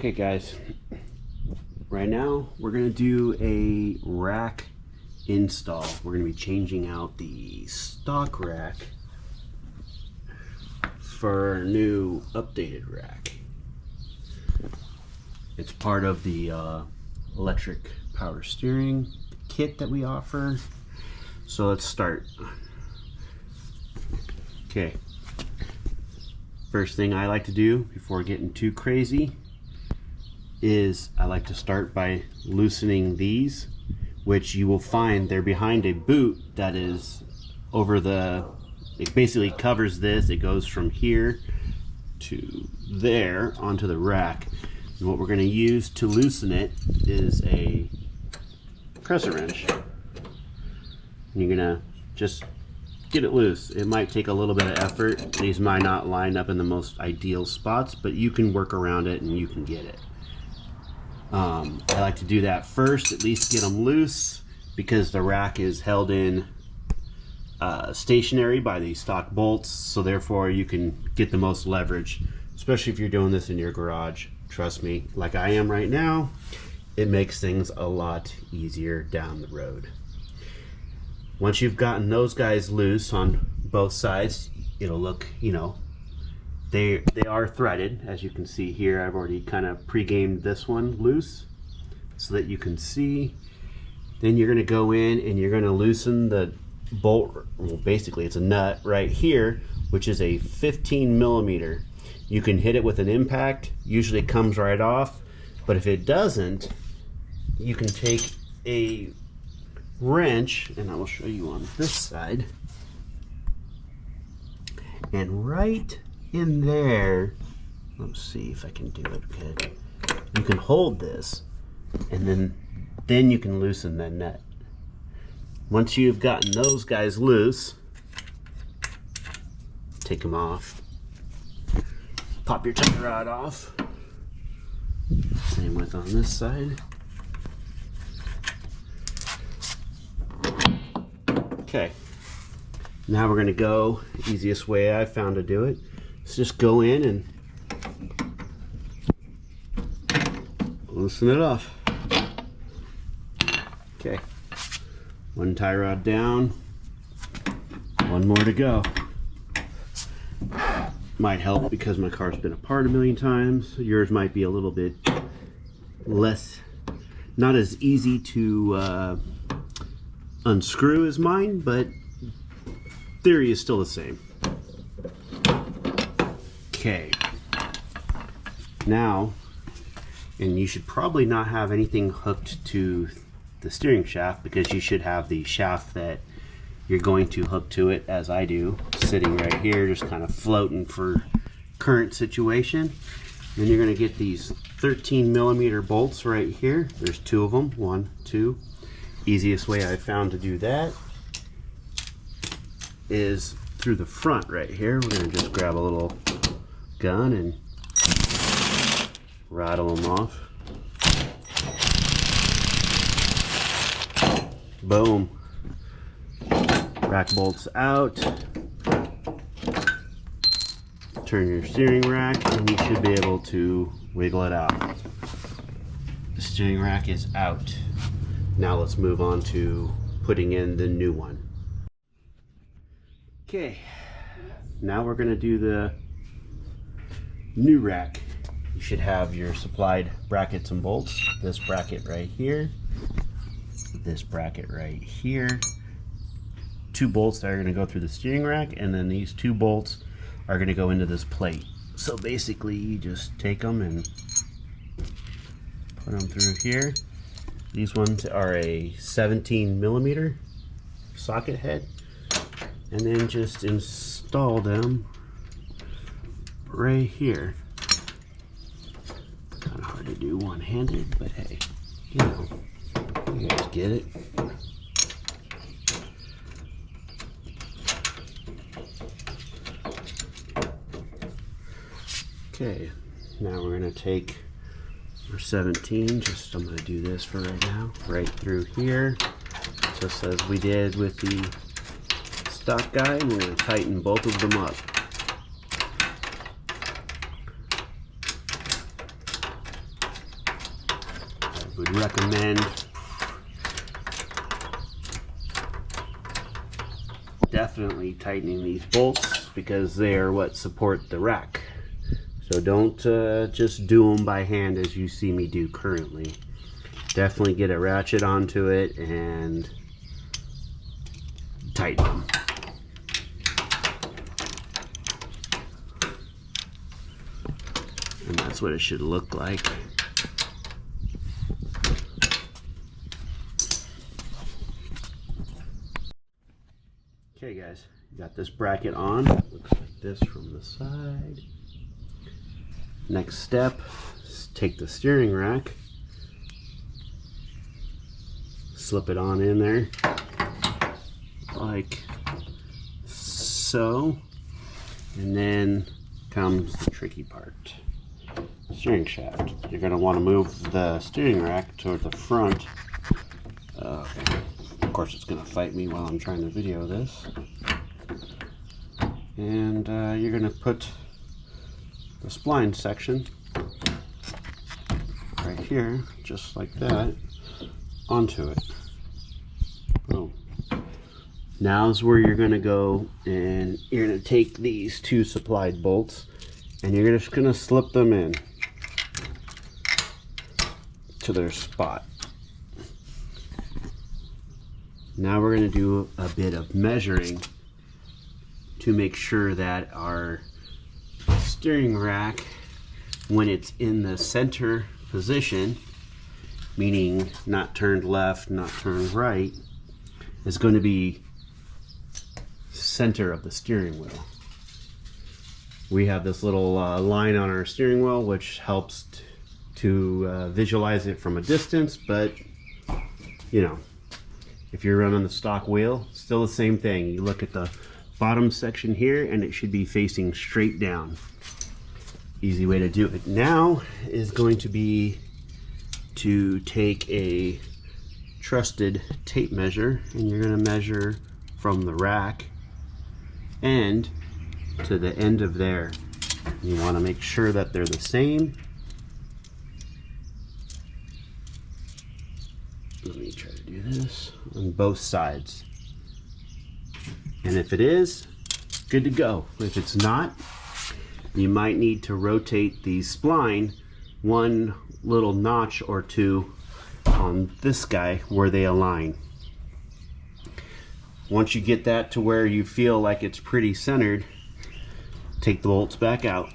Okay guys, right now we're going to do a rack install. We're going to be changing out the stock rack for a new updated rack. It's part of the electric power steering kit that we offer. So let's start. Okay, first thing I like to do before getting too crazy is I like to start by loosening these, which you will find they're behind a boot that is over the, it basically covers this. It goes from here to there onto the rack. And what we're going to use to loosen it is a crescent wrench. And you're going to just get it loose. It might take a little bit of effort. These might not line up in the most ideal spots, but you can work around it and you can get it. I like to do that first, at least get them loose, because the rack is held in stationary by these stock bolts, so therefore you can get the most leverage, especially if you're doing this in your garage. Trust me, like I am right now, it makes things a lot easier down the road. Once you've gotten those guys loose on both sides, it'll look, you know, they are threaded, as you can see here. I've already kind of pre-gamed this one loose so that you can see. Then you're going to go in and you're going to loosen the bolt. Well, basically it's a nut right here, which is a 15 millimeter. You can hit it with an impact, usually it comes right off, but if it doesn't, you can take a wrench, and I will show you on this side, and right in there, let's see if I can do it good. You can hold this, and then you can loosen the nut. Once you've gotten those guys loose, take them off. Pop your tie rod off. Same with on this side. Okay. Now we're going to go, easiest way I found to do it, is just go in and loosen it off. Okay. One tie rod down, one more to go. Might help because my car's been apart a million times. Yours might be a little bit less, not as easy to unscrew as mine, but theory is still the same. Okay, now, and you should probably not have anything hooked to the steering shaft, because you should have the shaft that you're going to hook to it, as I do, sitting right here, just kind of floating for current situation. Then you're going to get these 13 millimeter bolts right here. There's two of them, 1, 2. Easiest way I found to do that is through the front right here. We're going to just grab a little gun and rattle them off. Boom. Rack bolts out. Turn your steering rack and you should be able to wiggle it out. The steering rack is out. Now let's move on to putting in the new one. Okay, now we're going to do the new rack. You should have your supplied brackets and bolts. This bracket right here, this bracket right here, two bolts that are going to go through the steering rack, and then these two bolts are going to go into this plate. So basically you just take them and put them through here. These ones are a 17 millimeter socket head, and then just install them right here. Kind of hard to do one-handed, but hey, you know, you guys get it. Okay, now we're going to take our 17, just I'm going to do this for right now, right through here, just as we did with the stock guy, and we're going to tighten both of them up. would recommend definitely tightening these bolts because they are what support the rack. So don't just do them by hand as you see me do currently. Definitely get a ratchet onto it and tighten them. And that's what it should look like. Okay guys, got this bracket on. Looks like this from the side. Next step is take the steering rack, slip it on in there like so, and then comes the tricky part. Steering shaft. You're going to want to move the steering rack toward the front. Of course it's going to fight me while I'm trying to video this. And you're going to put the spline section right here, just like that, onto it. Boom. Now's where you're going to go and you're going to take these two supplied bolts and you're just going to slip them in to their spot. Now we're going to do a bit of measuring to make sure that our steering rack, when it's in the center position, meaning not turned left, not turned right, is going to be center of the steering wheel. We have this little line on our steering wheel which helps to visualize it from a distance, but you know, if you're running the stock wheel, still the same thing. You look at the bottom section here and it should be facing straight down. Easy way to do it now is going to be to take a trusted tape measure and you're going to measure from the rack end to the end of there. You want to make sure that they're the same. Let me try to do this on both sides. And if it is, good to go. If it's not, you might need to rotate the spline one little notch or two on this guy where they align. Once you get that to where you feel like it's pretty centered, take the bolts back out.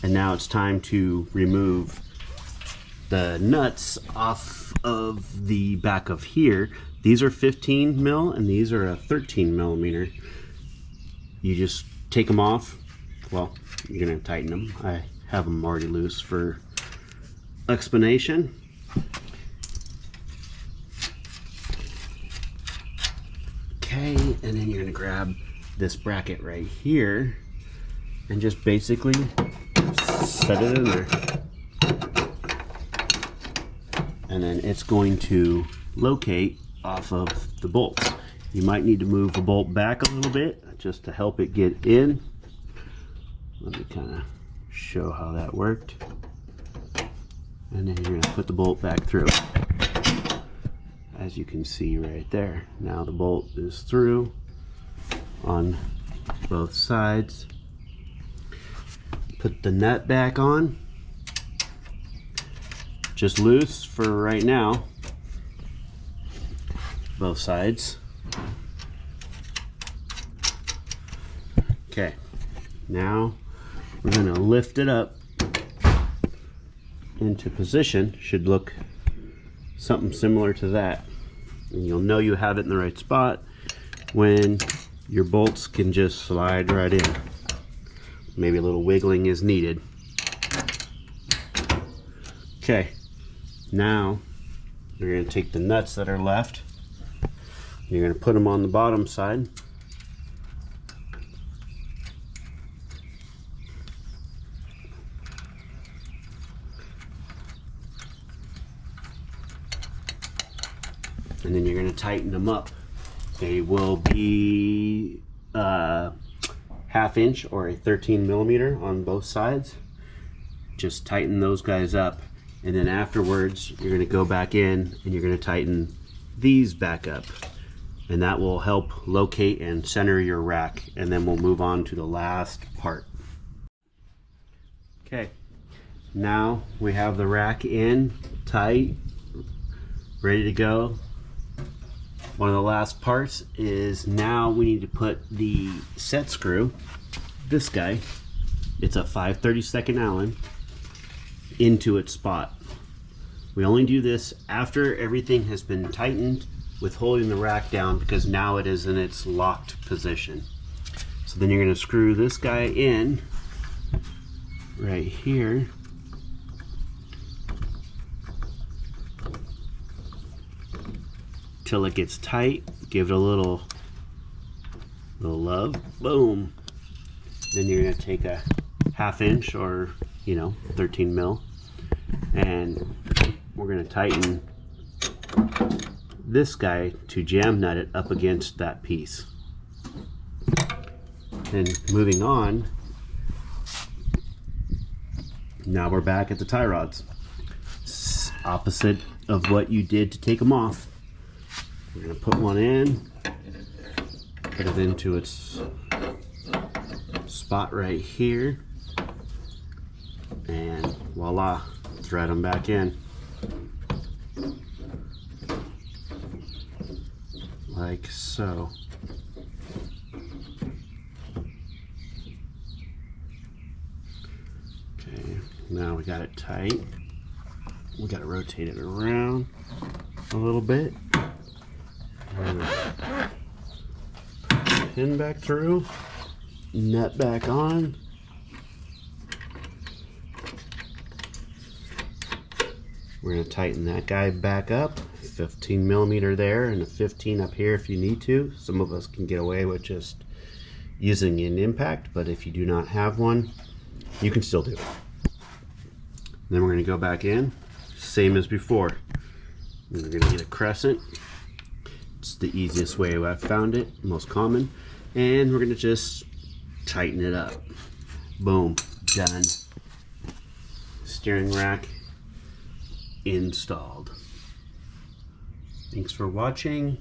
And now it's time to remove the nuts off of the back of here. These are 15 mil and these are a 13 millimeter. You just take them off. Well, you're gonna tighten them. I have them already loose for explanation. Okay, and then you're gonna grab this bracket right here and just basically set it in there. And then it's going to locate off of the bolts. You might need to move the bolt back a little bit just to help it get in. Let me kind of show how that worked. And then you're going to put the bolt back through. As you can see right there. Now the bolt is through on both sides. Put the nut back on. Just loose for right now. Both sides. Okay. Now we're going to lift it up into position. Should look something similar to that. And you'll know you have it in the right spot when your bolts can just slide right in. Maybe a little wiggling is needed. Okay, now you're going to take the nuts that are left. You're going to put them on the bottom side. And then you're going to tighten them up. They will be 1/2 inch or a 13 millimeter on both sides. just tighten those guys up, and then afterwards you're going to go back in and you're going to tighten these back up, and that will help locate and center your rack. And then we'll move on to the last part. Okay, now we have the rack in tight, ready to go. One of the last parts is now we need to put the set screw, this guy, it's a 5/32 Allen, into its spot. We only do this after everything has been tightened with holding the rack down, because now it is in its locked position. So then you're going to screw this guy in right here. Till it gets tight. Give it a little love. Boom. Then you're going to take a 1/2 inch or 13 mil, and we're going to tighten this guy to jam nut it up against that piece. Then moving on, now we're back at the tie rods. Opposite of what you did to take them off. We're going to put one in, put it into its spot right here, and voila, thread them back in. Like so. Okay, now we got it tight. We got to rotate it around a little bit. Pin back through, nut back on. We're going to tighten that guy back up, 15 millimeter there and a 15 up here if you need to. Some of us can get away with just using an impact, but if you do not have one, you can still do it. Then we're going to go back in, same as before. We're going to get a crescent. It's the easiest way I've found it, most common, and we're going to just tighten it up. Boom, done. Steering rack installed. Thanks for watching.